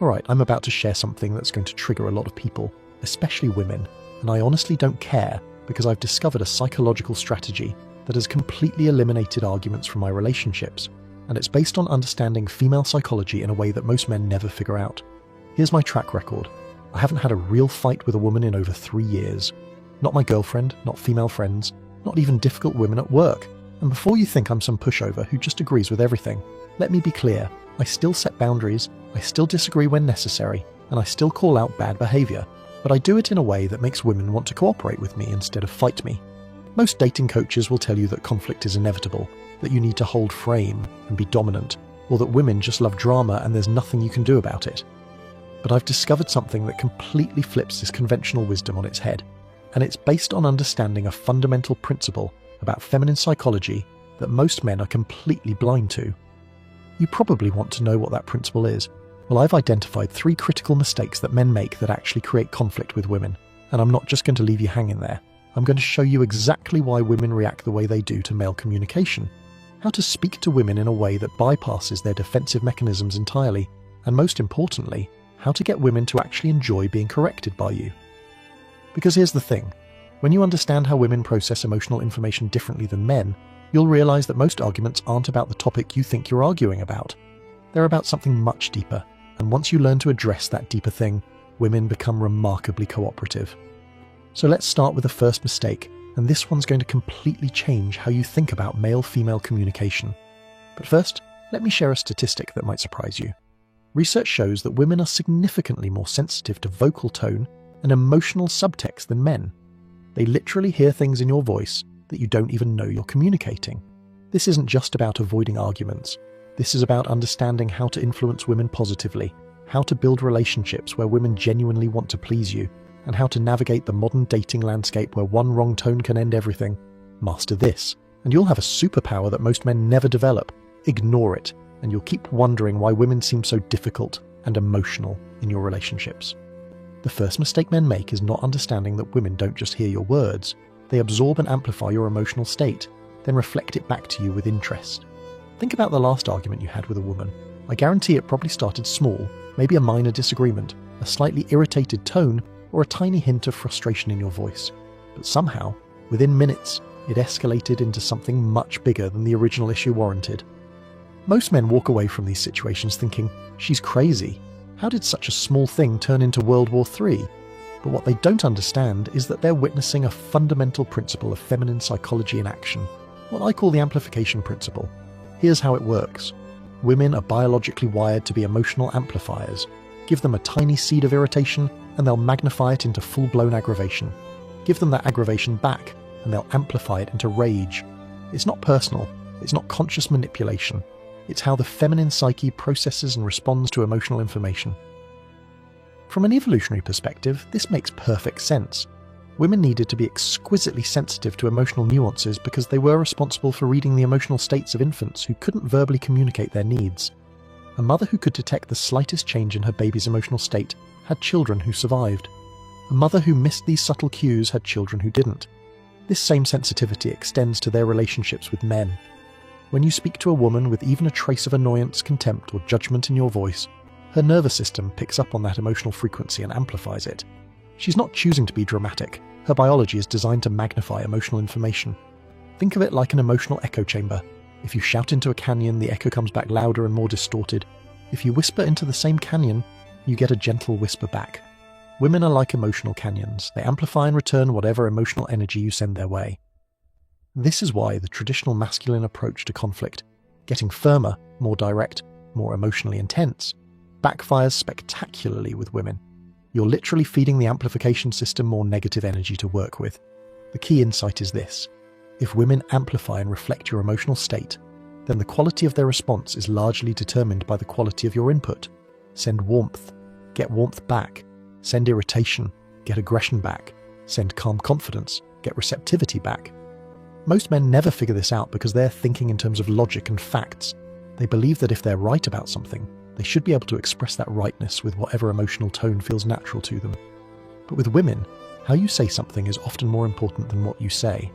Alright, I'm about to share something that's going to trigger a lot of people, especially women, and I honestly don't care because I've discovered a psychological strategy that has completely eliminated arguments from my relationships, and it's based on understanding female psychology in a way that most men never figure out. Here's my track record. I haven't had a real fight with a woman in over 3 years. Not my girlfriend, not female friends, not even difficult women at work. And before you think I'm some pushover who just agrees with everything, let me be clear. I still set boundaries, I still disagree when necessary, and I still call out bad behaviour, but I do it in a way that makes women want to cooperate with me instead of fight me. Most dating coaches will tell you that conflict is inevitable, that you need to hold frame and be dominant, or that women just love drama and there's nothing you can do about it. But I've discovered something that completely flips this conventional wisdom on its head, and it's based on understanding a fundamental principle about feminine psychology that most men are completely blind to. You probably want to know what that principle is. Well, I've identified 3 critical mistakes that men make that actually create conflict with women, and I'm not just going to leave you hanging there. I'm going to show you exactly why women react the way they do to male communication, how to speak to women in a way that bypasses their defensive mechanisms entirely, and most importantly, how to get women to actually enjoy being corrected by you. Because here's the thing, when you understand how women process emotional information differently than men, you'll realize that most arguments aren't about the topic you think you're arguing about. They're about something much deeper, and once you learn to address that deeper thing, women become remarkably cooperative. So let's start with the first mistake, and this one's going to completely change how you think about male-female communication. But first, let me share a statistic that might surprise you. Research shows that women are significantly more sensitive to vocal tone and emotional subtext than men. They literally hear things in your voice that you don't even know you're communicating. This isn't just about avoiding arguments. This is about understanding how to influence women positively, how to build relationships where women genuinely want to please you, and how to navigate the modern dating landscape where one wrong tone can end everything. Master this, and you'll have a superpower that most men never develop. Ignore it, and you'll keep wondering why women seem so difficult and emotional in your relationships. The first mistake men make is not understanding that women don't just hear your words, they absorb and amplify your emotional state, then reflect it back to you with interest. Think about the last argument you had with a woman. I guarantee it probably started small, maybe a minor disagreement, a slightly irritated tone, or a tiny hint of frustration in your voice. But somehow, within minutes, it escalated into something much bigger than the original issue warranted. Most men walk away from these situations thinking, she's crazy. How did such a small thing turn into World War III? But what they don't understand is that they're witnessing a fundamental principle of feminine psychology in action, what I call the amplification principle. Here's how it works. Women are biologically wired to be emotional amplifiers. Give them a tiny seed of irritation and they'll magnify it into full-blown aggravation. Give them that aggravation back and they'll amplify it into rage. It's not personal, it's not conscious manipulation. It's how the feminine psyche processes and responds to emotional information. From an evolutionary perspective, this makes perfect sense. Women needed to be exquisitely sensitive to emotional nuances because they were responsible for reading the emotional states of infants who couldn't verbally communicate their needs. A mother who could detect the slightest change in her baby's emotional state had children who survived. A mother who missed these subtle cues had children who didn't. This same sensitivity extends to their relationships with men. When you speak to a woman with even a trace of annoyance, contempt, or judgment in your voice, her nervous system picks up on that emotional frequency and amplifies it. She's not choosing to be dramatic. Her biology is designed to magnify emotional information. Think of it like an emotional echo chamber. If you shout into a canyon, the echo comes back louder and more distorted. If you whisper into the same canyon, you get a gentle whisper back. Women are like emotional canyons. They amplify and return whatever emotional energy you send their way. This is why the traditional masculine approach to conflict, getting firmer, more direct, more emotionally intense, backfires spectacularly with women. You're literally feeding the amplification system more negative energy to work with. The key insight is this. If women amplify and reflect your emotional state, then the quality of their response is largely determined by the quality of your input. Send warmth, get warmth back. Send irritation, get aggression back. Send calm confidence, get receptivity back. Most men never figure this out because they're thinking in terms of logic and facts. They believe that if they're right about something, they should be able to express that rightness with whatever emotional tone feels natural to them. But with women, how you say something is often more important than what you say.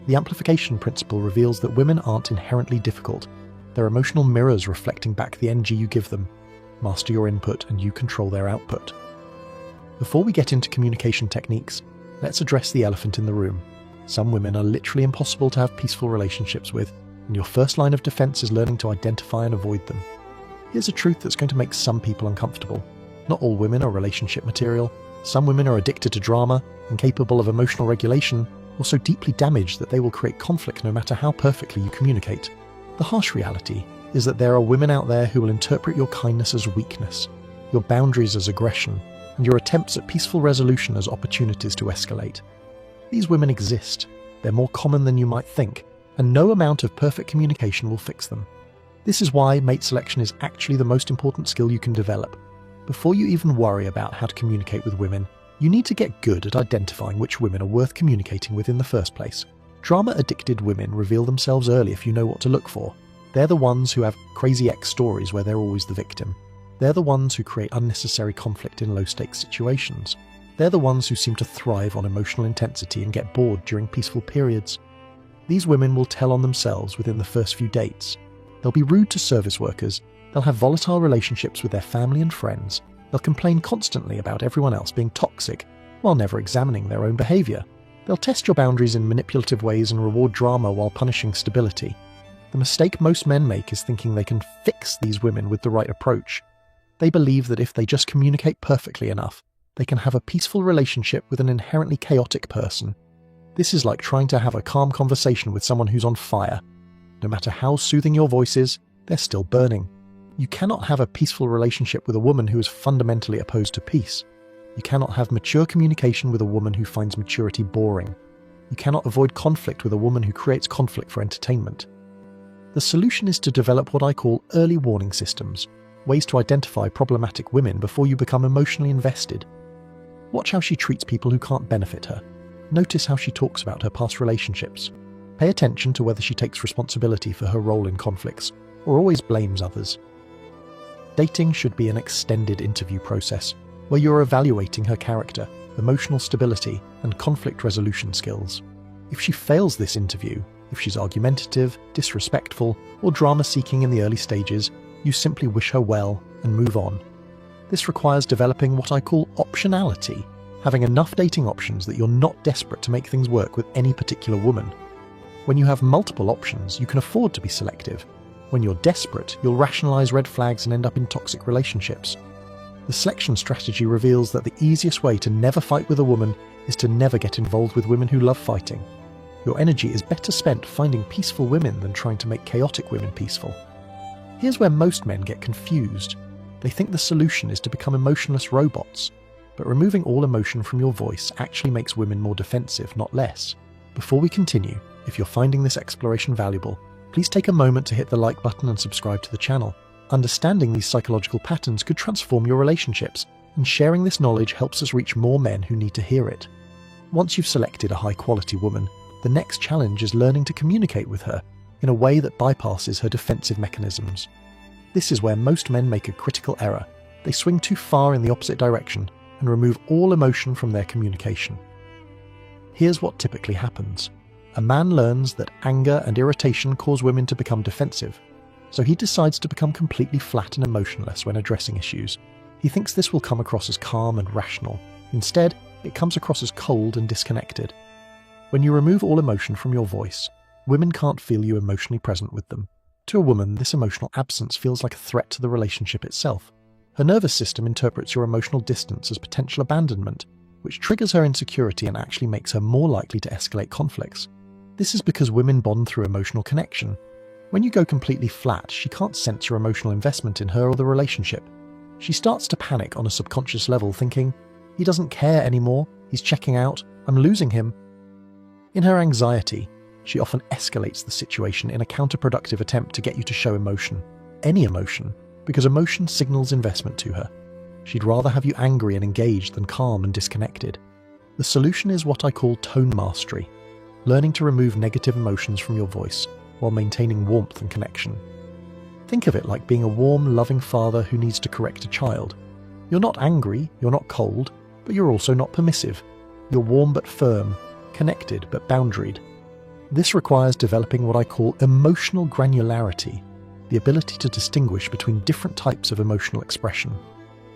The amplification principle reveals that women aren't inherently difficult. They're emotional mirrors reflecting back the energy you give them. master your input, and you control their output. Before we get into communication techniques, let's address the elephant in the room. Some women are literally impossible to have peaceful relationships with, and your first line of defense is learning to identify and avoid them. Here's a truth that's going to make some people uncomfortable. Not all women are relationship material. Some women are addicted to drama, incapable of emotional regulation, or so deeply damaged that they will create conflict no matter how perfectly you communicate. The harsh reality is that there are women out there who will interpret your kindness as weakness, your boundaries as aggression, and your attempts at peaceful resolution as opportunities to escalate. These women exist. They're more common than you might think, and no amount of perfect communication will fix them. This is why mate selection is actually the most important skill you can develop. Before you even worry about how to communicate with women, you need to get good at identifying which women are worth communicating with in the first place. Drama-addicted women reveal themselves early if you know what to look for. They're the ones who have crazy ex stories where they're always the victim. They're the ones who create unnecessary conflict in low-stakes situations. They're the ones who seem to thrive on emotional intensity and get bored during peaceful periods. These women will tell on themselves within the first few dates. They'll be rude to service workers. They'll have volatile relationships with their family and friends. They'll complain constantly about everyone else being toxic, while never examining their own behaviour. They'll test your boundaries in manipulative ways and reward drama while punishing stability. The mistake most men make is thinking they can fix these women with the right approach. They believe that if they just communicate perfectly enough, they can have a peaceful relationship with an inherently chaotic person. This is like trying to have a calm conversation with someone who's on fire. No matter how soothing your voice is, they're still burning. You cannot have a peaceful relationship with a woman who is fundamentally opposed to peace. You cannot have mature communication with a woman who finds maturity boring. You cannot avoid conflict with a woman who creates conflict for entertainment. The solution is to develop what I call early warning systems, ways to identify problematic women before you become emotionally invested. Watch how she treats people who can't benefit her. Notice how she talks about her past relationships. Pay attention to whether she takes responsibility for her role in conflicts, or always blames others. Dating should be an extended interview process, where you're evaluating her character, emotional stability, and conflict resolution skills. If she fails this interview, if she's argumentative, disrespectful, or drama-seeking in the early stages, you simply wish her well and move on. This requires developing what I call optionality, having enough dating options that you're not desperate to make things work with any particular woman. When you have multiple options, you can afford to be selective. When you're desperate, you'll rationalize red flags and end up in toxic relationships. The selection strategy reveals that the easiest way to never fight with a woman is to never get involved with women who love fighting. Your energy is better spent finding peaceful women than trying to make chaotic women peaceful. Here's where most men get confused. They think the solution is to become emotionless robots, but removing all emotion from your voice actually makes women more defensive, not less. Before we continue, if you're finding this exploration valuable, please take a moment to hit the like button and subscribe to the channel. Understanding these psychological patterns could transform your relationships, and sharing this knowledge helps us reach more men who need to hear it. Once you've selected a high-quality woman, the next challenge is learning to communicate with her in a way that bypasses her defensive mechanisms. This is where most men make a critical error. They swing too far in the opposite direction and remove all emotion from their communication. Here's what typically happens. A man learns that anger and irritation cause women to become defensive, so he decides to become completely flat and emotionless when addressing issues. He thinks this will come across as calm and rational. Instead, it comes across as cold and disconnected. When you remove all emotion from your voice, women can't feel you emotionally present with them. To a woman, this emotional absence feels like a threat to the relationship itself. Her nervous system interprets your emotional distance as potential abandonment, which triggers her insecurity and actually makes her more likely to escalate conflicts. This is because women bond through emotional connection. When you go completely flat, she can't sense your emotional investment in her or the relationship. She starts to panic on a subconscious level, thinking, "He doesn't care anymore, he's checking out, I'm losing him." In her anxiety, she often escalates the situation in a counterproductive attempt to get you to show emotion. Any emotion, because emotion signals investment to her. She'd rather have you angry and engaged than calm and disconnected. The solution is what I call tone mastery. Learning to remove negative emotions from your voice while maintaining warmth and connection. Think of it like being a warm, loving father who needs to correct a child. You're not angry, you're not cold, but you're also not permissive. You're warm but firm, connected but boundaried. This requires developing what I call emotional granularity. the ability to distinguish between different types of emotional expression.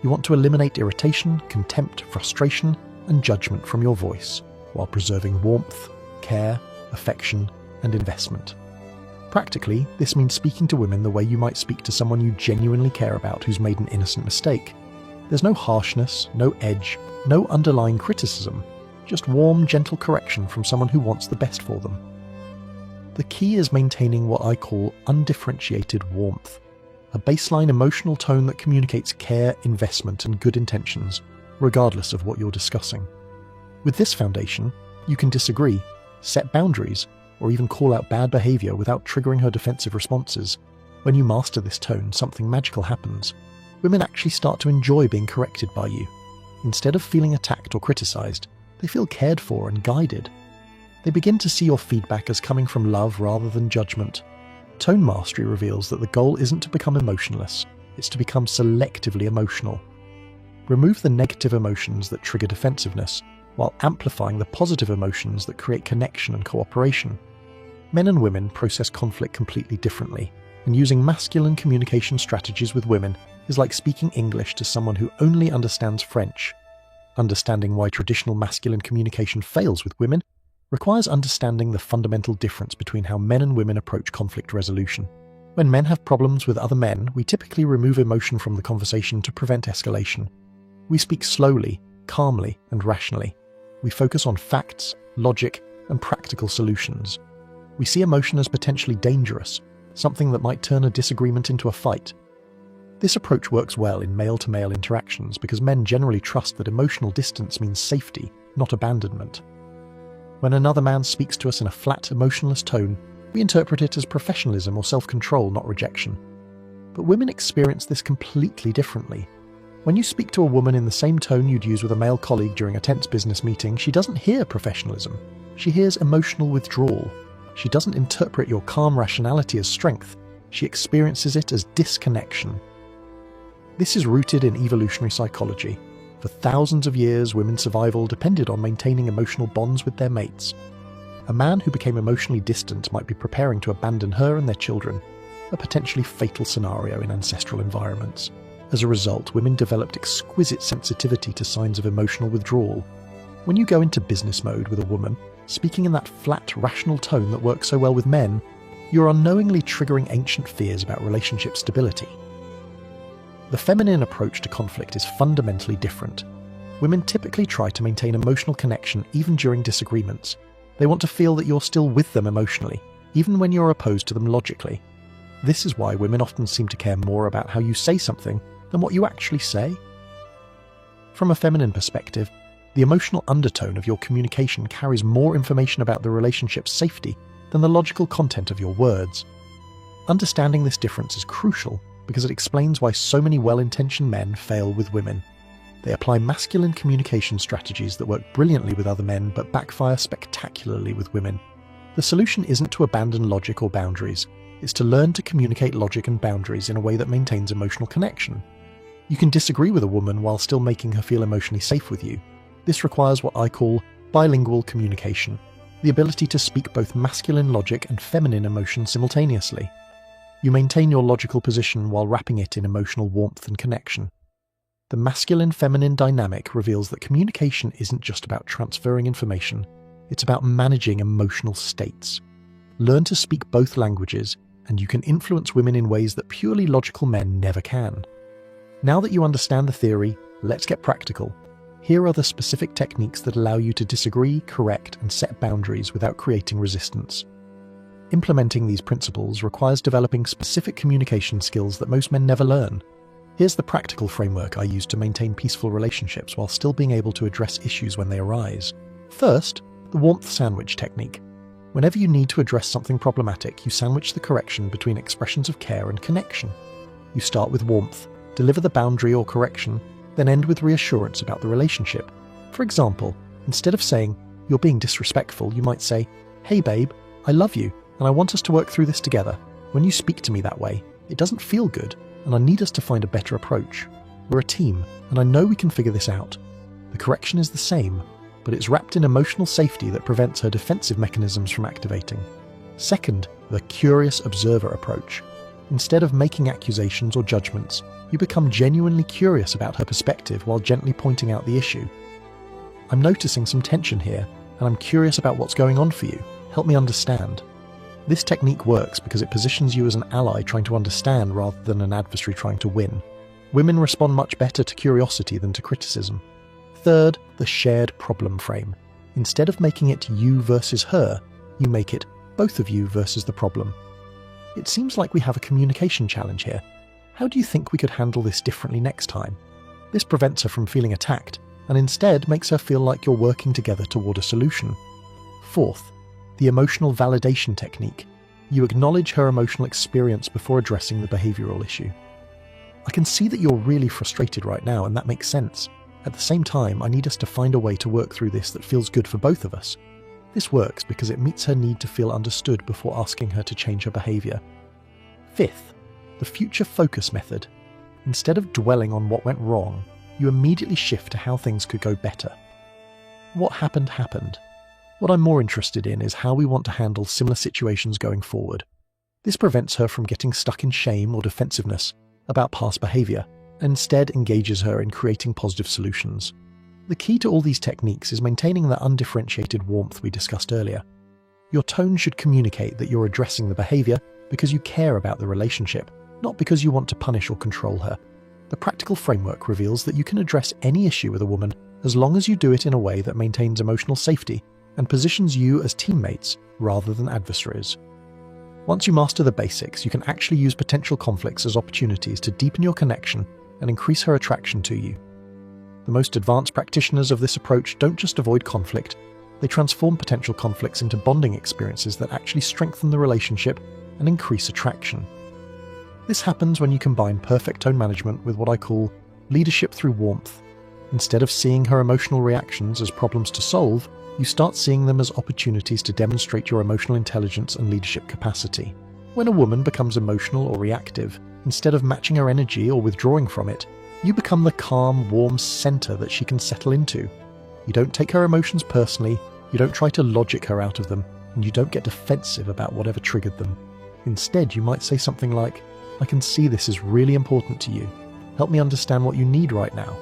You want to eliminate irritation, contempt, frustration, and judgment from your voice, while preserving warmth, care, affection, and investment. Practically, this means speaking to women the way you might speak to someone you genuinely care about who's made an innocent mistake. There's no harshness, no edge, no underlying criticism, just warm, gentle correction from someone who wants the best for them. The key is maintaining what I call undifferentiated warmth, a baseline emotional tone that communicates care, investment, and good intentions, regardless of what you're discussing. With this foundation, you can disagree, set boundaries, or even call out bad behavior without triggering her defensive responses. When you master this tone, something magical happens. Women actually start to enjoy being corrected by you. Instead of feeling attacked or criticized, they feel cared for and guided. They begin to see your feedback as coming from love rather than judgment. Tone mastery reveals that the goal isn't to become emotionless, it's to become selectively emotional. Remove the negative emotions that trigger defensiveness, while amplifying the positive emotions that create connection and cooperation. Men and women process conflict completely differently, and using masculine communication strategies with women is like speaking English to someone who only understands French. Understanding why traditional masculine communication fails with women requires understanding the fundamental difference between how men and women approach conflict resolution. When men have problems with other men, we typically remove emotion from the conversation to prevent escalation. We speak slowly, calmly, and rationally. We focus on facts, logic, and practical solutions. We see emotion as potentially dangerous, something that might turn a disagreement into a fight. This approach works well in male-to-male interactions because men generally trust that emotional distance means safety, not abandonment. When another man speaks to us in a flat, emotionless tone, we interpret it as professionalism or self-control, not rejection. But women experience this completely differently. When you speak to a woman in the same tone you'd use with a male colleague during a tense business meeting, she doesn't hear professionalism. She hears emotional withdrawal. She doesn't interpret your calm rationality as strength. She experiences it as disconnection. This is rooted in evolutionary psychology. For thousands of years, women's survival depended on maintaining emotional bonds with their mates. A man who became emotionally distant might be preparing to abandon her and their children, a potentially fatal scenario in ancestral environments. As a result, women developed exquisite sensitivity to signs of emotional withdrawal. When you go into business mode with a woman, speaking in that flat, rational tone that works so well with men, you're unknowingly triggering ancient fears about relationship stability. The feminine approach to conflict is fundamentally different. Women typically try to maintain emotional connection even during disagreements. They want to feel that you're still with them emotionally, even when you're opposed to them logically. This is why women often seem to care more about how you say something than what you actually say. From a feminine perspective, the emotional undertone of your communication carries more information about the relationship's safety than the logical content of your words. Understanding this difference is crucial because it explains why so many well-intentioned men fail with women. They apply masculine communication strategies that work brilliantly with other men but backfire spectacularly with women. The solution isn't to abandon logic or boundaries, it's to learn to communicate logic and boundaries in a way that maintains emotional connection. You can disagree with a woman while still making her feel emotionally safe with you. This requires what I call bilingual communication, the ability to speak both masculine logic and feminine emotion simultaneously. You maintain your logical position while wrapping it in emotional warmth and connection. The masculine-feminine dynamic reveals that communication isn't just about transferring information, it's about managing emotional states. Learn to speak both languages, and you can influence women in ways that purely logical men never can. Now that you understand the theory, let's get practical. Here are the specific techniques that allow you to disagree, correct, and set boundaries without creating resistance. Implementing these principles requires developing specific communication skills that most men never learn. Here's the practical framework I use to maintain peaceful relationships while still being able to address issues when they arise. First, the warmth sandwich technique. Whenever you need to address something problematic, you sandwich the correction between expressions of care and connection. You start with warmth, deliver the boundary or correction, then end with reassurance about the relationship. For example, instead of saying, "You're being disrespectful," you might say, "Hey babe, I love you, and I want us to work through this together. When you speak to me that way, it doesn't feel good, and I need us to find a better approach. We're a team, and I know we can figure this out." The correction is the same, but it's wrapped in emotional safety that prevents her defensive mechanisms from activating. Second, the curious observer approach. Instead of making accusations or judgments, you become genuinely curious about her perspective while gently pointing out the issue. I'm noticing some tension here, and I'm curious about what's going on for you. Help me understand. This technique works because it positions you as an ally trying to understand rather than an adversary trying to win. Women respond much better to curiosity than to criticism. Third, the shared problem frame. Instead of making it you versus her, you make it both of you versus the problem. It seems like we have a communication challenge here. How do you think we could handle this differently next time? This prevents her from feeling attacked, and instead makes her feel like you're working together toward a solution. Fourth, the emotional validation technique. You acknowledge her emotional experience before addressing the behavioral issue. I can see that you're really frustrated right now, and that makes sense. At the same time, I need us to find a way to work through this that feels good for both of us. This works because it meets her need to feel understood before asking her to change her behavior. Fifth, the future focus method. Instead of dwelling on what went wrong, you immediately shift to how things could go better. What happened happened. What I'm more interested in is how we want to handle similar situations going forward. This prevents her from getting stuck in shame or defensiveness about past behavior, and instead engages her in creating positive solutions. The key to all these techniques is maintaining the undifferentiated warmth we discussed earlier. Your tone should communicate that you're addressing the behavior because you care about the relationship, not because you want to punish or control her. The practical framework reveals that you can address any issue with a woman as long as you do it in a way that maintains emotional safety and positions you as teammates rather than adversaries. Once you master the basics, you can actually use potential conflicts as opportunities to deepen your connection and increase her attraction to you. The most advanced practitioners of this approach don't just avoid conflict, they transform potential conflicts into bonding experiences that actually strengthen the relationship and increase attraction. This happens when you combine perfect tone management with what I call leadership through warmth. Instead of seeing her emotional reactions as problems to solve, you start seeing them as opportunities to demonstrate your emotional intelligence and leadership capacity. When a woman becomes emotional or reactive, instead of matching her energy or withdrawing from it, you become the calm, warm center that she can settle into. You don't take her emotions personally, you don't try to logic her out of them, and you don't get defensive about whatever triggered them. Instead, you might say something like, "I can see this is really important to you. Help me understand what you need right now."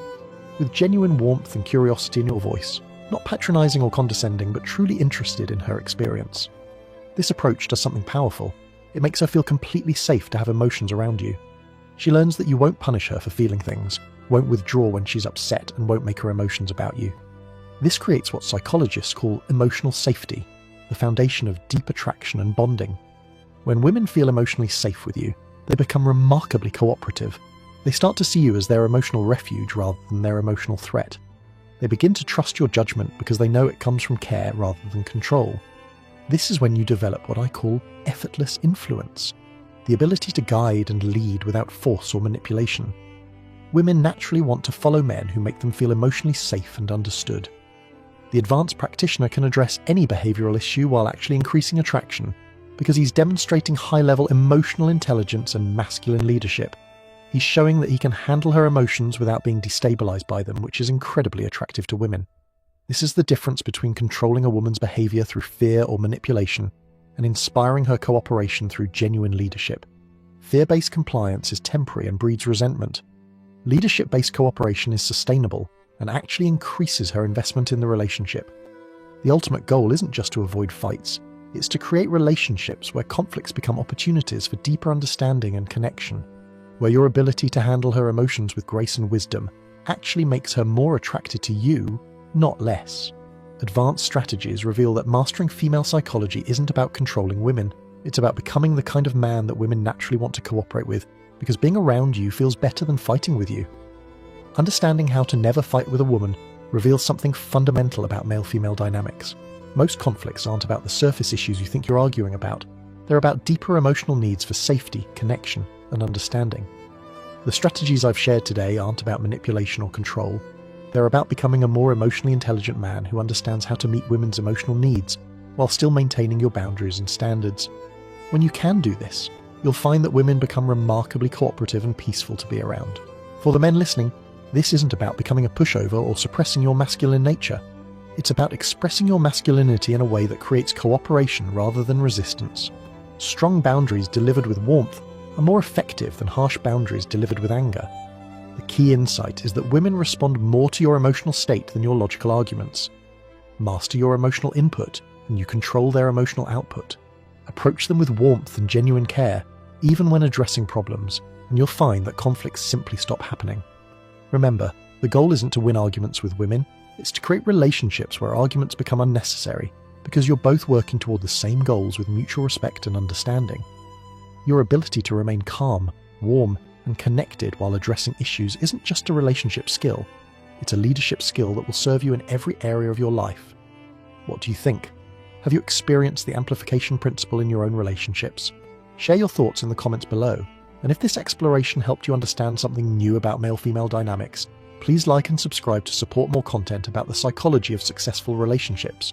With genuine warmth and curiosity in your voice, not patronizing or condescending, but truly interested in her experience. This approach does something powerful. It makes her feel completely safe to have emotions around you. She learns that you won't punish her for feeling things, won't withdraw when she's upset, and won't make her emotions about you. This creates what psychologists call emotional safety, the foundation of deep attraction and bonding. When women feel emotionally safe with you, they become remarkably cooperative. They start to see you as their emotional refuge rather than their emotional threat. They begin to trust your judgment because they know it comes from care rather than control. This is when you develop what I call effortless influence, the ability to guide and lead without force or manipulation. Women naturally want to follow men who make them feel emotionally safe and understood. The advanced practitioner can address any behavioral issue while actually increasing attraction, because he's demonstrating high-level emotional intelligence and masculine leadership. He's showing that he can handle her emotions without being destabilized by them, which is incredibly attractive to women. This is the difference between controlling a woman's behavior through fear or manipulation and inspiring her cooperation through genuine leadership. Fear-based compliance is temporary and breeds resentment. Leadership-based cooperation is sustainable and actually increases her investment in the relationship. The ultimate goal isn't just to avoid fights, it's to create relationships where conflicts become opportunities for deeper understanding and connection, where your ability to handle her emotions with grace and wisdom actually makes her more attracted to you, not less. Advanced strategies reveal that mastering female psychology isn't about controlling women, it's about becoming the kind of man that women naturally want to cooperate with, because being around you feels better than fighting with you. Understanding how to never fight with a woman reveals something fundamental about male-female dynamics. Most conflicts aren't about the surface issues you think you're arguing about. They're about deeper emotional needs for safety, connection, and understanding. The strategies I've shared today aren't about manipulation or control. They're about becoming a more emotionally intelligent man who understands how to meet women's emotional needs while still maintaining your boundaries and standards. When you can do this, you'll find that women become remarkably cooperative and peaceful to be around. For the men listening, this isn't about becoming a pushover or suppressing your masculine nature. It's about expressing your masculinity in a way that creates cooperation rather than resistance. Strong boundaries delivered with warmth are more effective than harsh boundaries delivered with anger. The key insight is that women respond more to your emotional state than your logical arguments. Master your emotional input, and you control their emotional output. Approach them with warmth and genuine care, even when addressing problems, and you'll find that conflicts simply stop happening. Remember, the goal isn't to win arguments with women, it's to create relationships where arguments become unnecessary, because you're both working toward the same goals with mutual respect and understanding. Your ability to remain calm, warm, and connected while addressing issues isn't just a relationship skill, it's a leadership skill that will serve you in every area of your life. What do you think? Have you experienced the amplification principle in your own relationships? Share your thoughts in the comments below, and if this exploration helped you understand something new about male-female dynamics, please like and subscribe to support more content about the psychology of successful relationships.